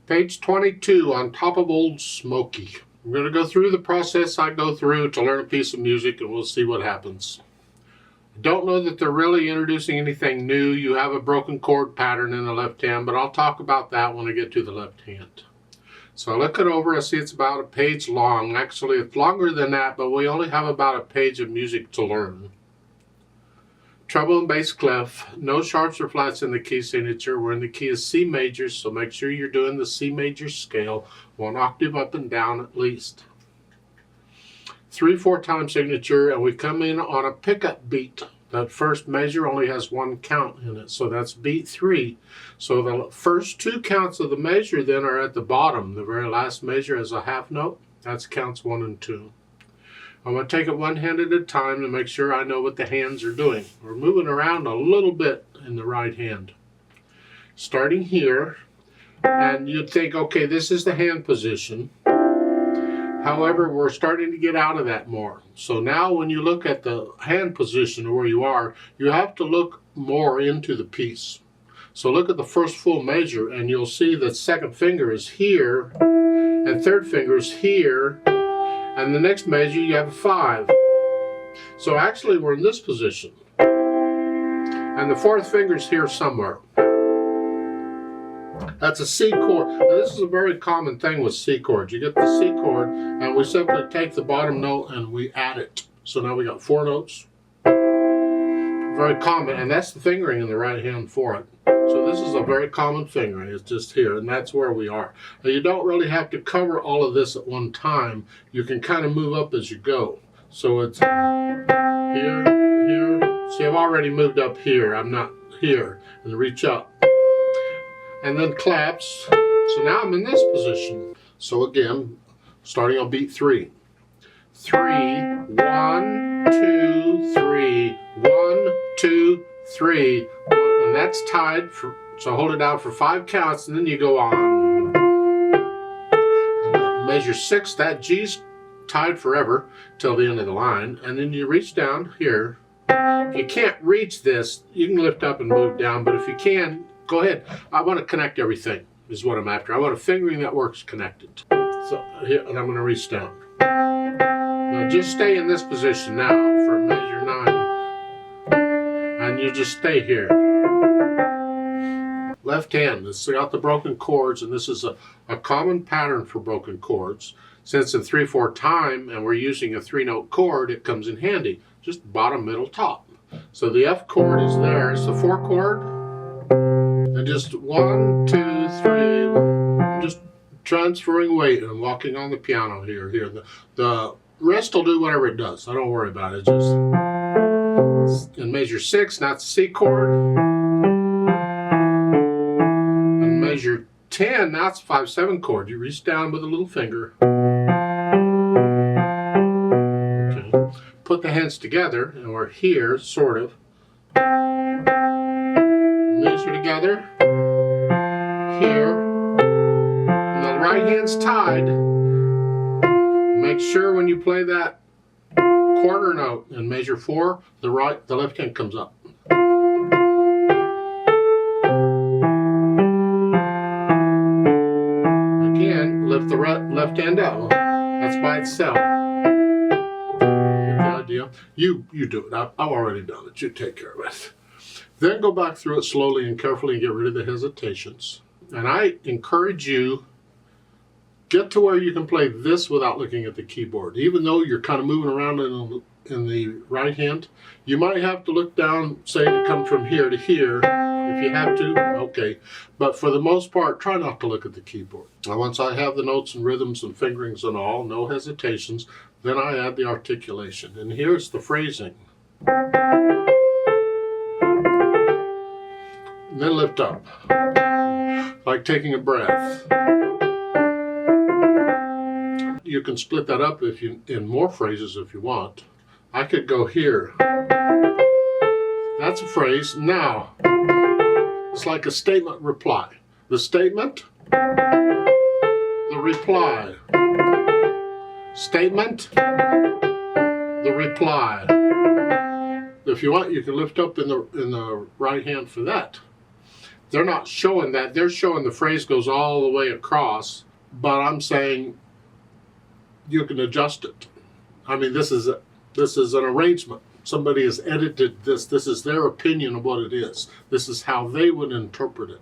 Page 22, on top of old Smoky. I'm going to go through the process I go through to learn a piece of music, and we'll see what happens. I don't know that they're really introducing anything new. You have a broken chord pattern in the left hand, but I'll talk about that when I get to the left hand. So I look it over, I see it's about a page long. Actually, it's longer than that, but we only have about a page of music to learn. Treble and bass clef, no sharps or flats in the key signature. We're in the key of C major, so make sure you're doing the C major scale, one octave up and down at least. 3/4 time signature, and we come in on a pickup beat. That first measure only has one count in it, so that's beat 3. So the first 2 counts of the measure then are at the bottom. The very last measure has a half note. That's counts 1 and 2. I'm going to take it one hand at a time to make sure I know what the hands are doing. We're moving around a little bit in the right hand. Starting here, and you'd think, okay, this is the hand position. However, we're starting to get out of that more. So now when you look at the hand position or where you are, you have to look more into the piece. So look at the first full measure, and you'll see that second finger is here, and third finger is here, and the next measure you have a 5. So actually we're in this position. And the fourth finger's here somewhere. That's a C chord. Now this is a very common thing with C chords. You get the C chord and we simply take the bottom note and we add it. So now we got 4 notes. Very common, and that's the fingering in the right hand for it. So this is a very common fingering. It's just here, and that's where we are. Now you don't really have to cover all of this at one time. You can kind of move up as you go. So it's here, here. See, I've already moved up here. I'm not here. And reach up. And then claps. So now I'm in this position. So again, starting on beat 3. 3, 1, 2, 3, 1, 2, 3, and that's tied for, so hold it down for 5 counts, and then you go on. And measure 6, that G's tied forever till the end of the line, and then you reach down here. If you can't reach this, you can lift up and move down, but if you can, go ahead. I want to connect everything, is what I'm after. I want a fingering that works connected. So here, and I'm going to reach down. Now just stay in this position now for measure 9. And you just stay here. Left hand, this got the broken chords, and this is a common pattern for broken chords. Since in 3/4 time, and we're using a 3-note chord, it comes in handy. Just bottom, middle, top. So the F chord is there. It's the 4 chord. And just 1, 2, 3, just transferring weight and walking on the piano here. The rest will do whatever it does. So don't worry about it. Just in measure 6, that's C chord. And measure 10, that's 5/7 chord. You reach down with a little finger. Okay. Put the hands together, and we're here, sort of. These are together. Here. And the right hand's tied. Make sure when you play that quarter note in measure 4, the left hand comes up. Again, lift the left hand out. That's by itself. You get the idea? You do it. I've already done it. You take care of it. Then go back through it slowly and carefully and get rid of the hesitations. And I encourage you, get to where you can play this without looking at the keyboard. Even though you're kind of moving around in the right hand, you might have to look down, say, to come from here to here. If you have to, okay. But for the most part, try not to look at the keyboard. Now, once I have the notes and rhythms and fingerings and all, no hesitations, then I add the articulation. And here's the phrasing. And then lift up, like taking a breath. You can split that up in more phrases if you want. I could go here. That's a phrase. Now, it's like a statement reply. The statement, the reply. Statement, the reply. If you want, you can lift up in the right hand for that. they're not showing that. They're showing the phrase goes all the way across, but I'm saying you can adjust it. I mean, this is an arrangement. Somebody has edited this. This is their opinion of what it is. This is how they would interpret it.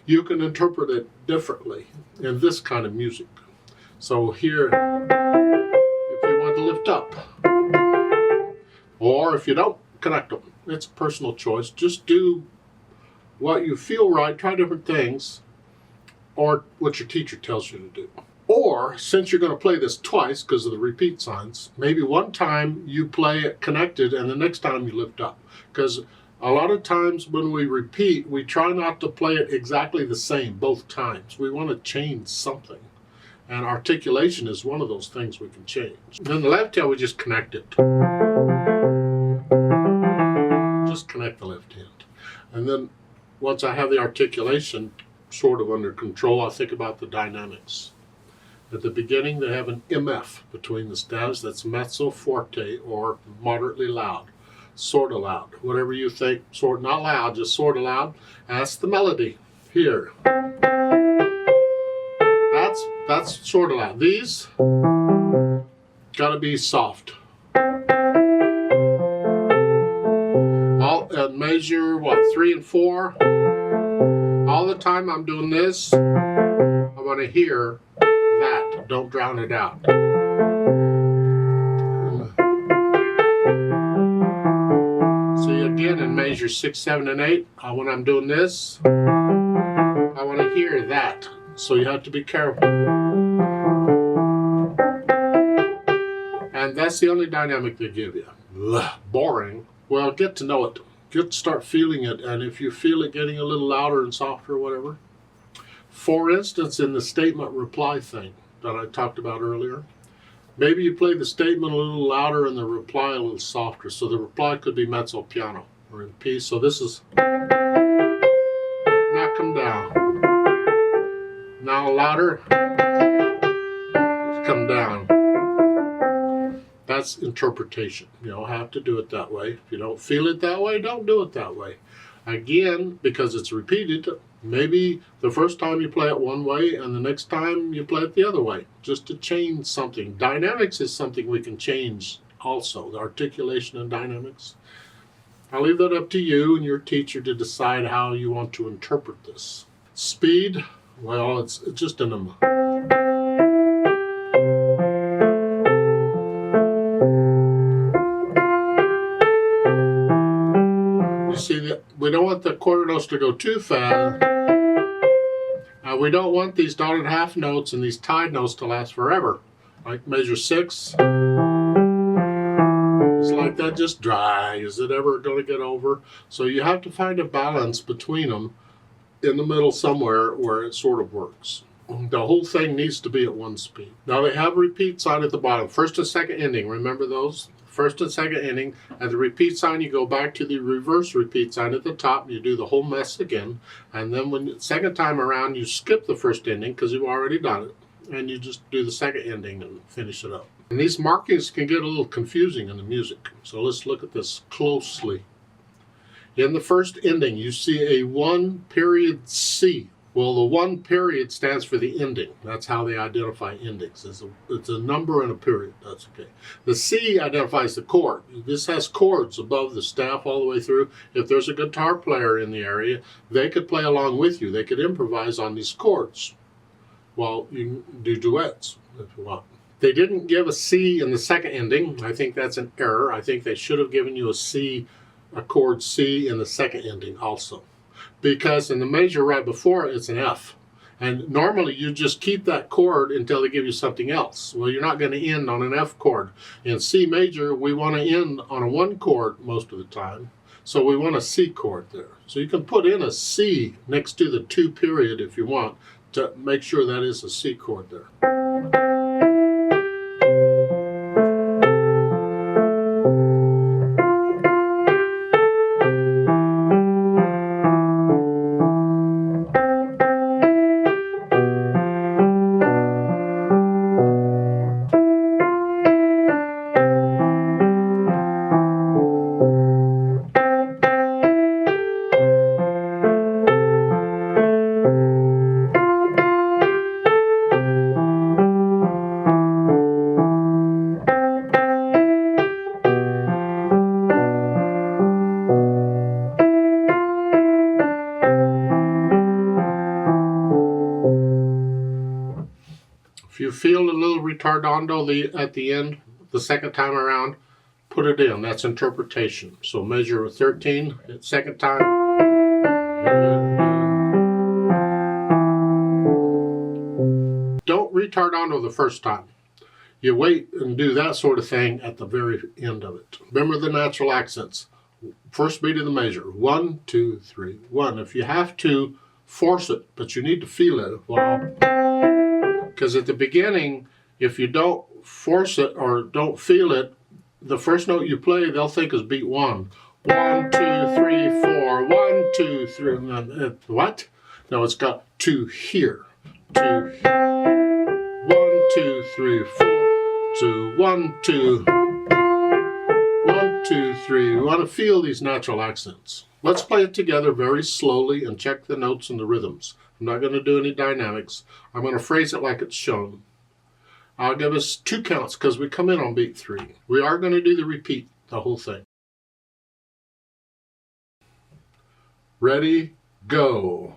You can interpret it differently in this kind of music. So here, if you want to lift up, or if you don't, connect them. It's a personal choice. Just do what you feel right. Try different things, or what your teacher tells you to do. Or, since you're going to play this twice because of the repeat signs, maybe one time you play it connected and the next time you lift up. Because a lot of times when we repeat, we try not to play it exactly the same both times. We want to change something. And articulation is one of those things we can change. Then the left hand, we just connect it. Just connect the left hand. And then once I have the articulation sort of under control, I'll think about the dynamics. At the beginning, they have an MF between the staves. That's mezzo forte or moderately loud, sort of loud. Whatever you think, sort not loud, just sort of loud. That's the melody here. That's sort of loud. These got to be soft. And measure what, 3 and 4. All the time I'm doing this, I want to hear that. Don't drown it out. See again in measure 6, 7, and 8. When I'm doing this, I want to hear that. So you have to be careful. And that's the only dynamic they give you. Ugh, boring. Well, get to know it. Get to start feeling it. And if you feel it getting a little louder and softer or whatever. For instance, in the statement reply thing that I talked about earlier, maybe you play the statement a little louder and the reply a little softer. So the reply could be mezzo piano or in P. So this is now come down. Now louder, come down. That's interpretation. You don't have to do it that way. If you don't feel it that way, don't do it that way. Again, because it's repeated, maybe the first time you play it one way and the next time you play it the other way, just to change something. Dynamics is something we can change also, the articulation and dynamics. I'll leave that up to you and your teacher to decide how you want to interpret this. Speed, well, it's just in them. You see, that we don't want the quarter notes to go too fast. We don't want these dotted half notes and these tied notes to last forever. Like measure 6. It's like that, just dry. Is it ever going to get over? So you have to find a balance between them in the middle somewhere where it sort of works. The whole thing needs to be at one speed. Now they have repeat sign at the bottom. First and second ending, remember those? First and second ending. At the repeat sign, you go back to the reverse repeat sign at the top, and you do the whole mess again. And then when the second time around, you skip the first ending because you've already done it. And you just do the second ending and finish it up. And these markings can get a little confusing in the music. So let's look at this closely. In the first ending, you see a 1 period C. Well, the 1 period stands for the ending. That's how they identify endings. It's a number and a period. That's okay. The C identifies the chord. This has chords above the staff all the way through. If there's a guitar player in the area, they could play along with you. They could improvise on these chords. Well, you can do duets if you want. They didn't give a C in the second ending. I think that's an error. I think they should have given you a chord C in the second ending also. Because in the measure right before it, it's an F. And normally you just keep that chord until they give you something else. Well, you're not going to end on an F chord. In C major, we want to end on a 1 chord most of the time. So we want a C chord there. So you can put in a C next to the 2 period if you want to make sure that is a C chord there. If you feel a little retardando at the end, the second time around, put it in. That's interpretation. So measure 13, second time. Don't retardando the first time. You wait and do that sort of thing at the very end of it. Remember the natural accents. First beat of the measure. 1, 2, 3, 1. If you have to, force it, but you need to feel it. Because at the beginning, if you don't force it or don't feel it, the first note you play, they'll think is beat 1. 1, 2, 3, 4. 1, 2, 3. What? No, it's got 2 here. 2 here. 1, 2, 3, 4. 2, 1, 2. 1, 2, 3. We want to feel these natural accents. Let's play it together very slowly and check the notes and the rhythms. I'm not going to do any dynamics. I'm going to phrase it like it's shown. I'll give us 2 counts because we come in on beat 3. We are going to do the repeat, the whole thing. Ready, go.